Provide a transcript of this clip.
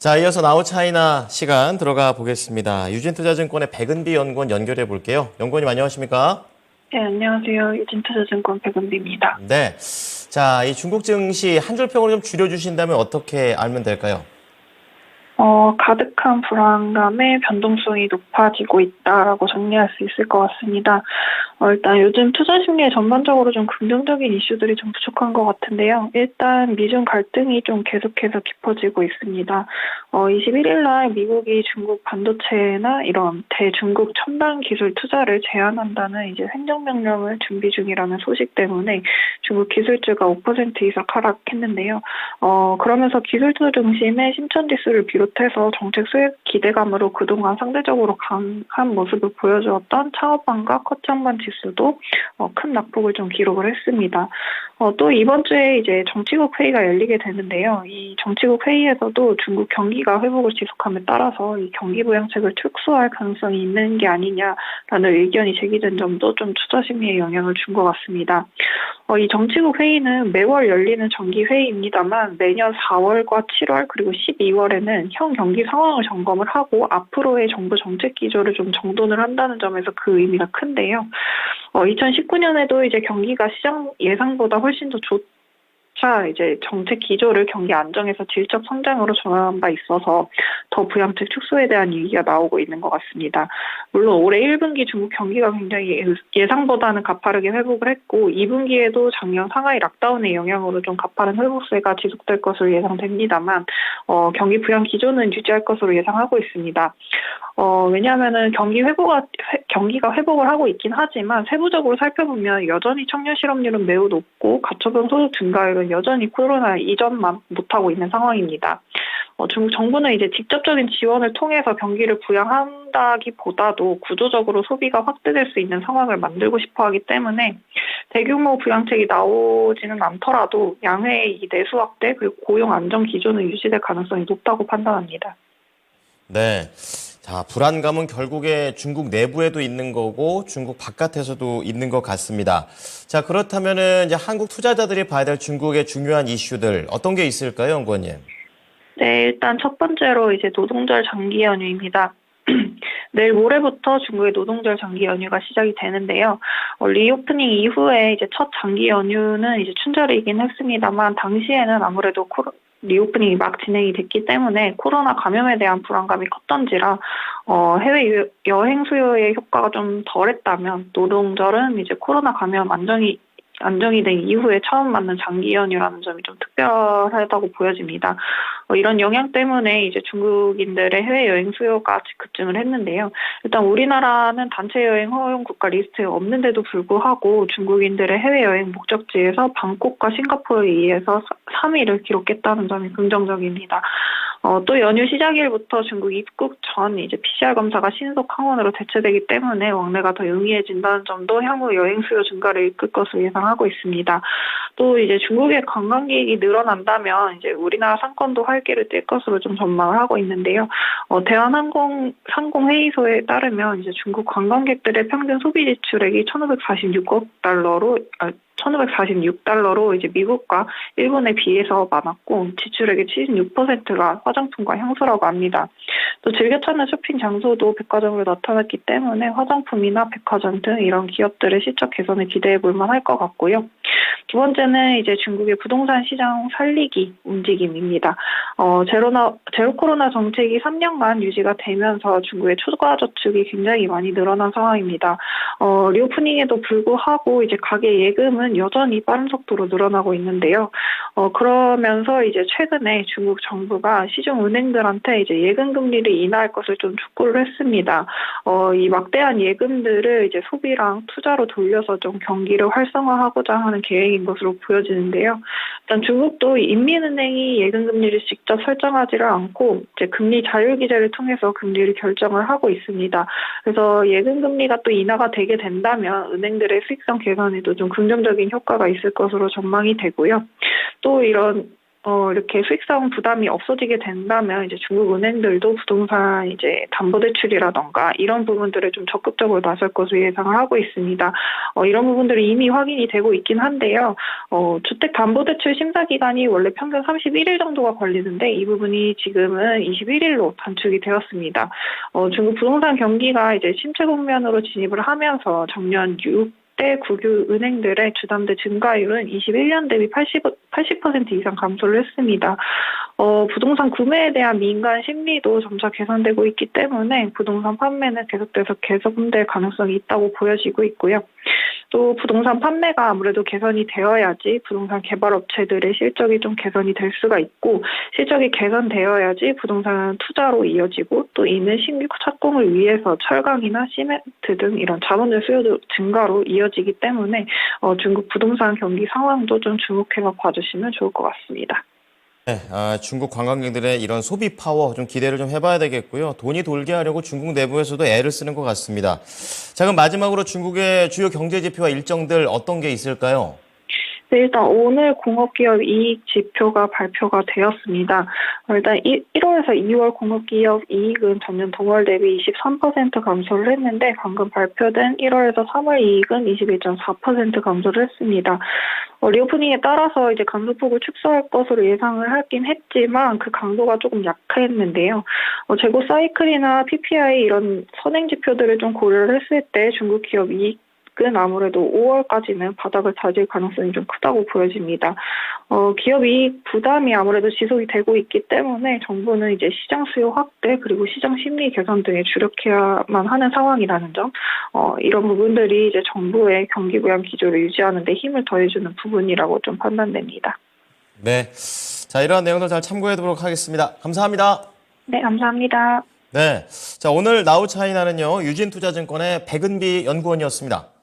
자, 이어서 나우차이나 시간 들어가 보겠습니다. 유진투자증권의 백은비 연구원 연결해 볼게요. 연구원님 안녕하십니까? 네, 안녕하세요. 유진투자증권 백은비입니다. 네. 자, 이 중국 증시 한 줄 평으로 좀 줄여주신다면 어떻게 알면 될까요? 가득한 불안감에 변동성이 높아지고 있다라고 정리할 수 있을 것 같습니다. 일단 요즘 투자 심리에 전반적으로 좀 긍정적인 이슈들이 좀 부족한 것 같은데요. 일단 미중 갈등이 좀 계속해서 깊어지고 있습니다. 21일 날 미국이 중국 반도체나 이런 대중국 첨단 기술 투자를 제한한다는 이제 행정명령을 준비 중이라는 소식 때문에 중국 기술주가 5% 이상 하락했는데요. 그러면서 기술주 중심의 신천지수를 비롯해서 정책 수익 기대감으로 그동안 상대적으로 강한 모습을 보여주었던 창업반과 커창반 지수도 큰 낙폭을 좀 기록을 했습니다. 또 이번 주에 이제 정치국 회의가 열리게 되는데요. 이 정치국 회의에서도 중국 경기가 회복을 지속함에 따라서 이 경기 부양책을 축소할 가능성이 있는 게 아니냐라는 의견이 제기된 점도 좀 투자 심리에 영향을 준 것 같습니다. 이 정치국 회의는 매월 열리는 정기 회의입니다만 매년 4월과 7월 그리고 12월에는 현 경기 상황을 점검을 하고 앞으로의 정부 정책 기조를 좀 정돈을 한다는 점에서 그 의미가 큰데요. 2019년에도 이제 경기가 시장 예상보다 훨씬 더 이제 정책 기조를 경기 안정에서 질적 성장으로 전환한 바 있어서 더 부양책 축소에 대한 얘기가 나오고 있는 것 같습니다. 물론 올해 1분기 중국 경기가 굉장히 예상보다는 가파르게 회복을 했고 2분기에도 작년 상하이 락다운의 영향으로 좀 가파른 회복세가 지속될 것으로 예상됩니다만 경기 부양 기조는 유지할 것으로 예상하고 있습니다. 왜냐하면은 경기가 회복을 하고 있긴 하지만 세부적으로 살펴보면 여전히 청년 실업률은 매우 높고 가처분 소득 증가율은 여전히 코로나 이전만 못하고 있는 상황입니다. 중국 정부는 이제 직접적인 지원을 통해서 경기를 부양한다기보다도 구조적으로 소비가 확대될 수 있는 상황을 만들고 싶어 하기 때문에 대규모 부양책이 나오지는 않더라도 양회의 이 내수 확대 그리고 고용 안정 기조는 유지될 가능성이 높다고 판단합니다. 네. 자, 불안감은 결국에 중국 내부에도 있는 거고 중국 바깥에서도 있는 것 같습니다. 자, 그렇다면은 이제 한국 투자자들이 봐야 될 중국의 중요한 이슈들 어떤 게 있을까요, 연구원님? 네, 일단 첫 번째로 이제 노동절 장기 연휴입니다. 내일 모레부터 중국의 노동절 장기 연휴가 시작이 되는데요. 리오프닝 이후에 이제 첫 장기 연휴는 이제 춘절이긴 했습니다만 당시에는 아무래도 리오프닝이 막 진행이 됐기 때문에 코로나 감염에 대한 불안감이 컸던지라 해외 여행 수요의 효과가 좀 덜했다면 노동절은 이제 코로나 감염 안정이 된 이후에 처음 맞는 장기 연휴라는 점이 좀 특별하다고 보여집니다. 이런 영향 때문에 이제 중국인들의 해외여행 수요가 급증을 했는데요. 일단 우리나라는 단체 여행 허용 국가 리스트에 없는데도 불구하고 중국인들의 해외여행 목적지에서 방콕과 싱가포르에 의해서 3위를 기록했다는 점이 긍정적입니다. 또 연휴 시작일부터 중국 입국 전 이제 PCR 검사가 신속 항원으로 대체되기 때문에 왕래가 더 용이해진다는 점도 향후 여행 수요 증가를 이끌 것으로 예상하고 있습니다. 또 이제 중국의 관광객이 늘어난다면 이제 우리나라 상권도 활기를 띨 것으로 좀 전망을 하고 있는데요. 대한항공회의소에 따르면 이제 중국 관광객들의 평균 소비 지출액이 1,546달러로 이제 미국과 일본에 비해서 많았고 지출액의 76%가 화장품과 향수라고 합니다. 또 즐겨 찾는 쇼핑 장소도 백화점으로 나타났기 때문에 화장품이나 백화점 등 이런 기업들의 실적 개선을 기대해 볼 만할 것 같고요. 두 번째는 이제 중국의 부동산 시장 살리기 움직임입니다. 제로 코로나 정책이 3년간 유지가 되면서 중국의 초과 저축이 굉장히 많이 늘어난 상황입니다. 리오프닝에도 불구하고 이제 가계 예금은 여전히 빠른 속도로 늘어나고 있는데요. 그러면서 이제 최근에 중국 정부가 시중 은행들한테 이제 예금 금리를 인하할 것을 좀 촉구를 했습니다. 이 막대한 예금들을 이제 소비랑 투자로 돌려서 좀 경기를 활성화하고자 하는 계획인 것으로 보여지는데요. 일단 중국도 인민은행이 예금 금리를 직접 설정하지를 않고 이제 금리 자율 기제를 통해서 금리를 결정을 하고 있습니다. 그래서 예금 금리가 또 인하가 되게 된다면 은행들의 수익성 개선에도 좀 긍정적인 효과가 있을 것으로 전망이 되고요. 또 이런 이렇게 수익성 부담이 없어지게 된다면 이제 중국 은행들도 부동산 이제 담보대출이라던가 이런 부분들을 좀 적극적으로 나설 것으로 예상을 하고 있습니다. 이런 부분들이 이미 확인이 되고 있긴 한데요. 주택담보대출 심사 기간이 원래 평균 31일 정도가 걸리는데 이 부분이 지금은 21일로 단축이 되었습니다. 중국 부동산 경기가 이제 침체 국면으로 진입을 하면서 작년 6대 국유 은행들의 주담대 증가율은 21년 대비 80% 이상 감소를 했습니다. 부동산 구매에 대한 민간 심리도 점차 개선되고 있기 때문에 부동산 판매는 계속돼서 개선될 가능성이 있다고 보여지고 있고요. 또 부동산 판매가 아무래도 개선이 되어야지 부동산 개발업체들의 실적이 좀 개선이 될 수가 있고 실적이 개선되어야지 부동산 투자로 이어지고 또 이는 신규 착공을 위해서 철강이나 시멘트 등 이런 자본의 수요도 증가로 이어지기 때문에 중국 부동산 경기 상황도 좀 주목해서 봐주시면 좋을 것 같습니다. 네, 중국 관광객들의 이런 소비 파워 좀 기대를 좀 해봐야 되겠고요. 돈이 돌게 하려고 중국 내부에서도 애를 쓰는 것 같습니다. 자, 그럼 마지막으로 중국의 주요 경제 지표와 일정들 어떤 게 있을까요? 네, 일단 오늘 공업기업 이익 지표가 발표가 되었습니다. 일단 1월에서 2월 공업기업 이익은 전년 동월 대비 23% 감소를 했는데 방금 발표된 1월에서 3월 이익은 21.4% 감소를 했습니다. 리오프닝에 따라서 이제 감소폭을 축소할 것으로 예상을 하긴 했지만 그 강도가 조금 약했는데요. 재고 사이클이나 PPI 이런 선행 지표들을 좀 고려를 했을 때 중국 기업 이익은 아무래도 5월까지는 바닥을 다질 가능성이 좀 크다고 보여집니다. 기업 이익 부담이 아무래도 지속이 되고 있기 때문에 정부는 이제 시장 수요 확대 그리고 시장 심리 개선 등에 주력해야만 하는 상황이라는 점, 이런 부분들이 이제 정부의 경기 부양 기조를 유지하는 데 힘을 더해주는 부분이라고 좀 판단됩니다. 네, 자, 이러한 내용들 잘 참고해보도록 하겠습니다. 감사합니다. 네, 감사합니다. 네, 자, 오늘 나우차이나는요 유진투자증권의 백은비 연구원이었습니다.